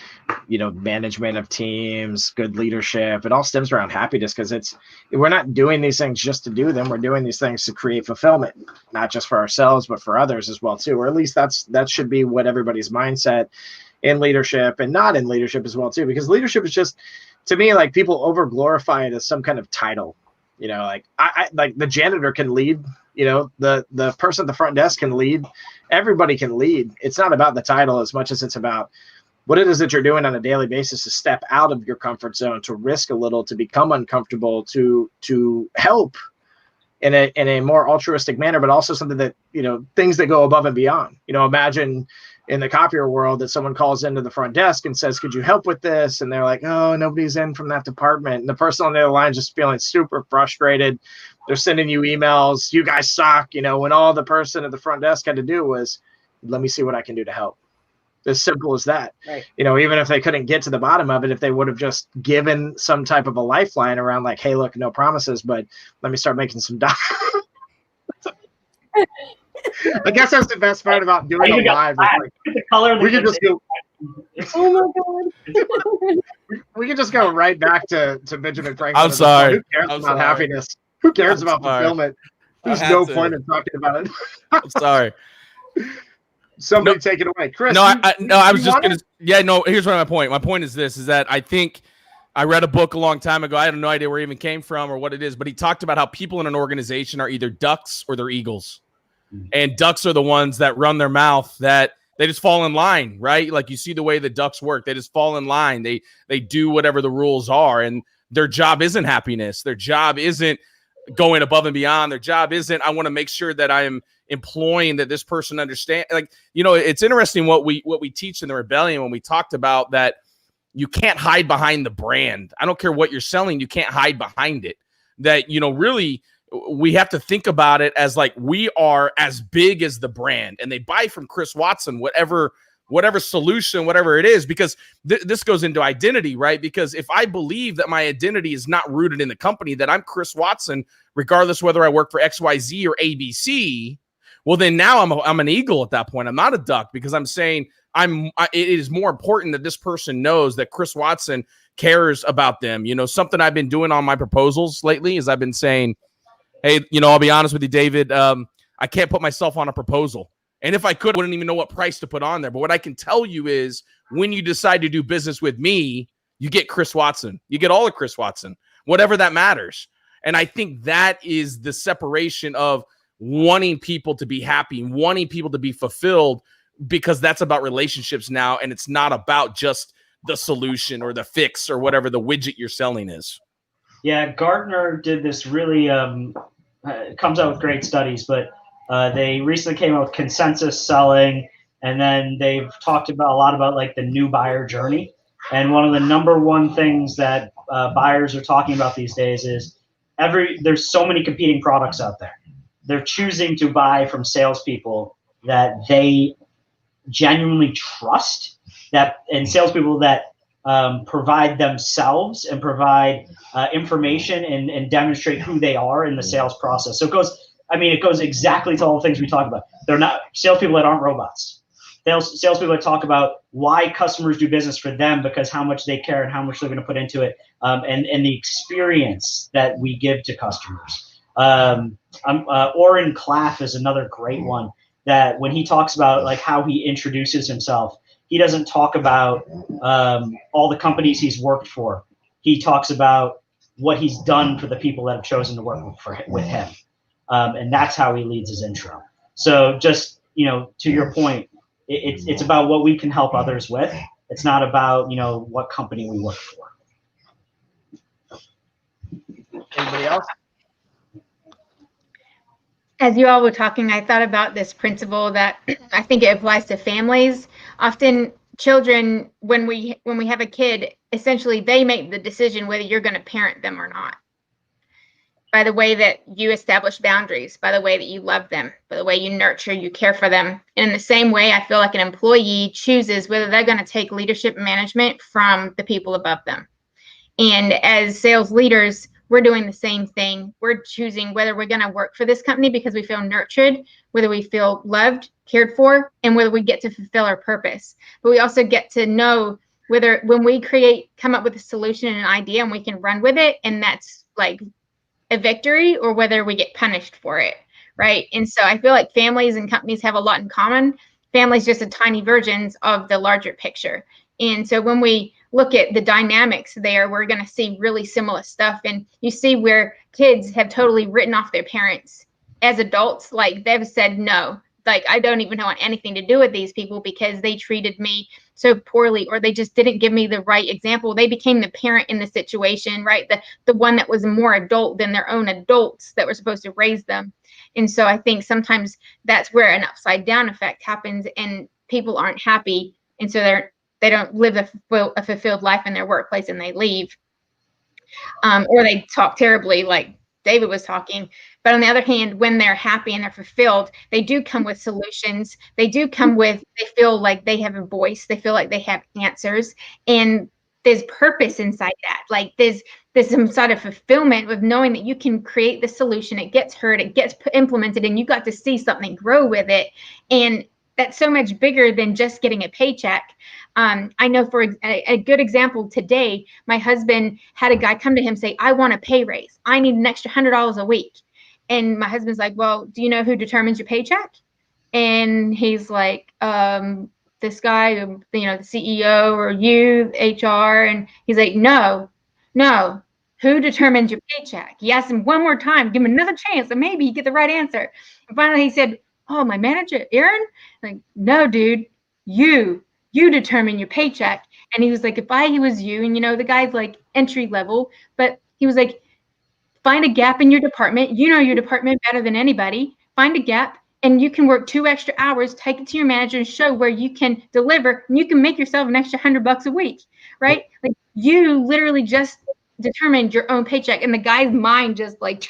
you know, management of teams, good leadership. It all stems around happiness because we're not doing these things just to do them. We're doing these things to create fulfillment, not just for ourselves, but for others as well, too. Or at least that should be what everybody's mindset in leadership and not in leadership as well, too, because leadership is just, to me, like people over glorify it as some kind of title. You know, like I like the janitor can lead, you know, the person at the front desk can lead. Everybody can lead. It's not about the title as much as it's about what it is that you're doing on a daily basis to step out of your comfort zone, to risk a little, to become uncomfortable, to help in a more altruistic manner, but also something that, you know, things that go above and beyond. You know, imagine in the copier world that someone calls into the front desk and says, "Could you help with this?" And they're like, "Oh, nobody's in from that department." And the person on the other line just feeling super frustrated. They're sending you emails. "You guys suck." You know, when all the person at the front desk had to do was, "Let me see what I can do to help." As simple as that. Right. You know, even if they couldn't get to the bottom of it, if they would have just given some type of a lifeline around like, "Hey, look, no promises, but let me start making some dollars." I guess that's the best part about doing it live. Like, the color we could just go. Oh my God. We could just go right back to Benjamin Franklin. I'm sorry. Who cares about happiness? Who cares about fulfillment? There's no point in talking about it. I'm sorry. Somebody take it away, Chris. I was just gonna. Yeah, no. Here's my point. My point is this: is that I think I read a book a long time ago. I had no idea where it even came from or what it is, but he talked about how people in an organization are either ducks or they're eagles. And ducks are the ones that run their mouth, that they just fall in line, right? Like you see the way the ducks work. They just fall in line. They do whatever the rules are. And their job isn't happiness. Their job isn't going above and beyond. Their job isn't, I want to make sure that I am employing that this person understands. Like, you know, it's interesting what we teach in the rebellion when we talked about that you can't hide behind the brand. I don't care what you're selling. You can't hide behind it. That, you know, really, we have to think about it as like we are as big as the brand, and they buy from Chris Watson, whatever solution, whatever it is, because this goes into identity, right? Because if I believe that my identity is not rooted in the company, that I'm Chris Watson, regardless whether I work for XYZ or ABC, well, then now I'm an eagle at that point. I'm not a duck, because I'm saying it is more important that this person knows that Chris Watson cares about them. You know, something I've been doing on my proposals lately is I've been saying, hey, you know, I'll be honest with you, David. I can't put myself on a proposal. And if I could, I wouldn't even know what price to put on there. But what I can tell you is when you decide to do business with me, you get Chris Watson. You get all of Chris Watson, whatever that matters. And I think that is the separation of wanting people to be happy, wanting people to be fulfilled, because that's about relationships now. And it's not about just the solution or the fix or whatever the widget you're selling is. Yeah, Gartner did this really comes out with great studies, but they recently came out with consensus selling, and then they've talked about a lot about like the new buyer journey. And one of the number one things that buyers are talking about these days is there's so many competing products out there. They're choosing to buy from salespeople that they genuinely trust, and salespeople that provide themselves and provide information and demonstrate who they are in the sales process. So it goes exactly to all the things we talked about. They're not salespeople that aren't robots. salespeople that talk about why customers do business for them, because how much they care and how much they're going to put into it, and the experience that we give to customers. Oren Claff is another great one, that when he talks about like how he introduces himself, he doesn't talk about all the companies he's worked for. He talks about what he's done for the people that have chosen to work with him. And that's how he leads his intro. So just, to your point, it's about what we can help others with. It's not about, what company we work for. Anybody else? As you all were talking, I thought about this principle that I think it applies to families. Often children, when we have a kid, essentially they make the decision whether you're going to parent them or not, by the way that you establish boundaries, by the way that you love them, by the way you nurture, you care for them. And in the same way, I feel like an employee chooses whether they're going to take leadership and management from the people above them. And as sales leaders, we're doing the same thing. We're choosing whether we're going to work for this company because we feel nurtured, whether we feel loved, cared for, and whether we get to fulfill our purpose. But we also get to know whether when we come up with a solution and an idea and we can run with it, and that's like a victory, or whether we get punished for it, right? And so I feel like families and companies have a lot in common. Families just a tiny versions of the larger picture. And so when we look at the dynamics there, we're going to see really similar stuff. And you see where kids have totally written off their parents as adults. Like they've said, no, like I don't even want anything to do with these people because they treated me so poorly, or they just didn't give me the right example. They became the parent in the situation, right? The one that was more adult than their own adults that were supposed to raise them. And so I think sometimes that's where an upside down effect happens and people aren't happy. And so they don't live a fulfilled life in their workplace and they leave. Or they talk terribly like David was talking. But on the other hand, when they're happy and they're fulfilled, they do come with solutions. They feel like they have a voice. They feel like they have answers. And there's purpose inside that. Like there's some sort of fulfillment with knowing that you can create the solution. It gets heard, it gets implemented, and you got to see something grow with it. And that's so much bigger than just getting a paycheck. I know for a good example today, my husband had a guy come to him say, I want a pay raise. I need an extra $100 a week. And my husband's like, well, do you know who determines your paycheck? And he's like, this guy, the CEO or you, HR. And he's like, no, who determines your paycheck? He asked him one more time, give him another chance, and maybe you get the right answer. And finally he said, oh, my manager, Aaron? Like, no, dude, you determine your paycheck. And he was like, if I was you, and the guy's like entry level, but he was like, find a gap in your department. You know your department better than anybody. Find a gap, and you can work 2 extra hours, take it to your manager and show where you can deliver, and you can make yourself an extra $100 a week, right? Like you literally just determined your own paycheck, and the guy's mind just like,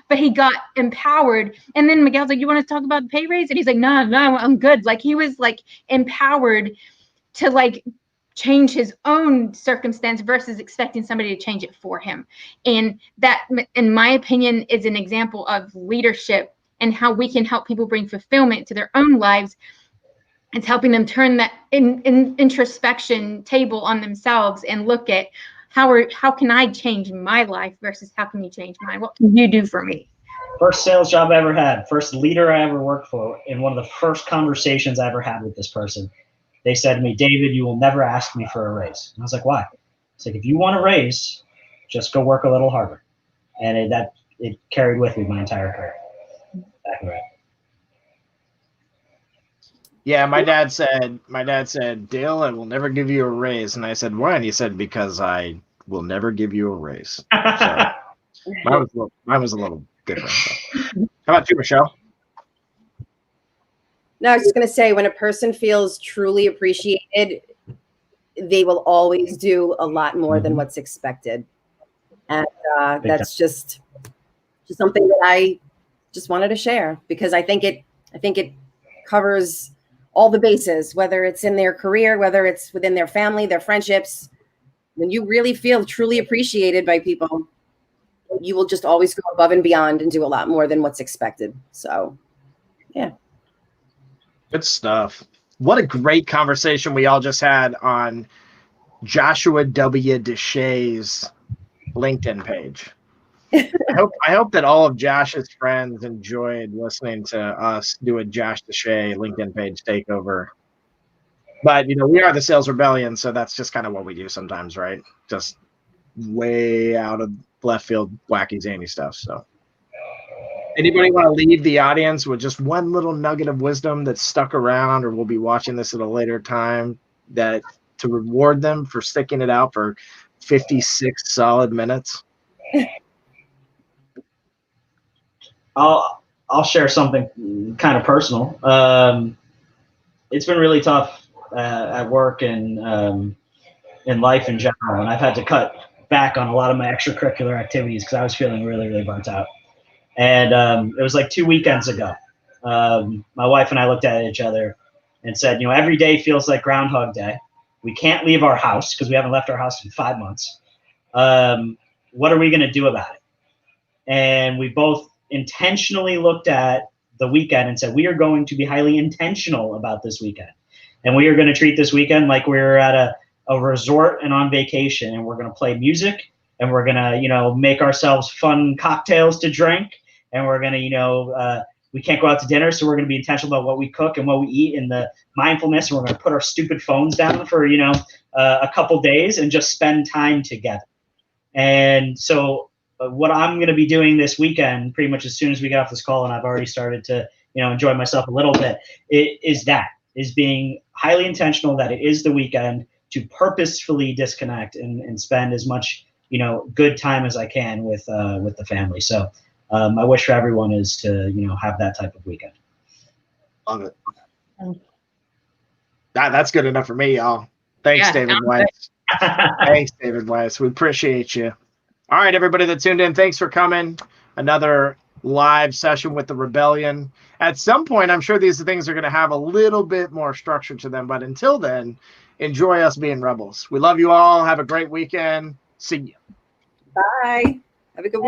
but he got empowered. And then Miguel's like, you want to talk about the pay raise? And he's like, no, I'm good. Like he was like empowered to like change his own circumstance versus expecting somebody to change it for him. And that, in my opinion, is an example of leadership and how we can help people bring fulfillment to their own lives. It's helping them turn that introspection table on themselves and look at how can I change my life versus how can you change mine? What can you do for me? First sales job I ever had, first leader I ever worked for, and one of the first conversations I ever had with this person, they said to me, David, you will never ask me for a raise. And I was like, why? It's like, if you want a raise, just go work a little harder. And it carried with me my entire career. Exactly right. Yeah, my dad said, Dale, I will never give you a raise. And I said, why? And he said, because I will never give you a raise. So mine was a little different. How about you, Michelle? No, I was just going to say, when a person feels truly appreciated, they will always do a lot more than what's expected. And that's just something that I just wanted to share, because I think it covers all the bases, whether it's in their career, whether it's within their family, their friendships. When you really feel truly appreciated by people, you will just always go above and beyond and do a lot more than what's expected. So, yeah. Good stuff. what a great conversation we all just had on Joshua W. Deshay's LinkedIn page. I hope that all of Josh's friends enjoyed listening to us do a Josh Deshay LinkedIn page takeover. But we are the Sales Rebellion, so that's just kind of what we do sometimes, right? Just way out of left field, wacky, zany stuff. So, anybody want to leave the audience with just one little nugget of wisdom that's stuck around, or we'll be watching this at a later time, that to reward them for sticking it out for 56 solid minutes? I'll share something kind of personal. It's been really tough at work and in life in general, and I've had to cut back on a lot of my extracurricular activities because I was feeling really, really burnt out. And it was like 2 weekends ago. My wife and I looked at each other and said, every day feels like Groundhog Day. We can't leave our house because we haven't left our house in 5 months. What are we going to do about it? And we both intentionally looked at the weekend and said, we are going to be highly intentional about this weekend. And we are going to treat this weekend like we're at a resort and on vacation, and we're going to play music, and we're going to, make ourselves fun cocktails to drink. And we're going to, we can't go out to dinner, so we're going to be intentional about what we cook and what we eat and the mindfulness. And we're going to put our stupid phones down for, a couple days and just spend time together. And so what I'm going to be doing this weekend, pretty much as soon as we get off this call, and I've already started to, enjoy myself a little bit, is being highly intentional that it is the weekend to purposefully disconnect and spend as much, good time as I can with the family. So my wish for everyone is to, have that type of weekend. Love it. That's good enough for me, y'all. Thanks, David Weiss. Thanks, David Weiss. We appreciate you. All right, everybody that tuned in, thanks for coming. Another live session with the Rebellion. At some point, I'm sure these things are going to have a little bit more structure to them. But until then, enjoy us being rebels. We love you all. Have a great weekend. See you. Bye. Have a good weekend.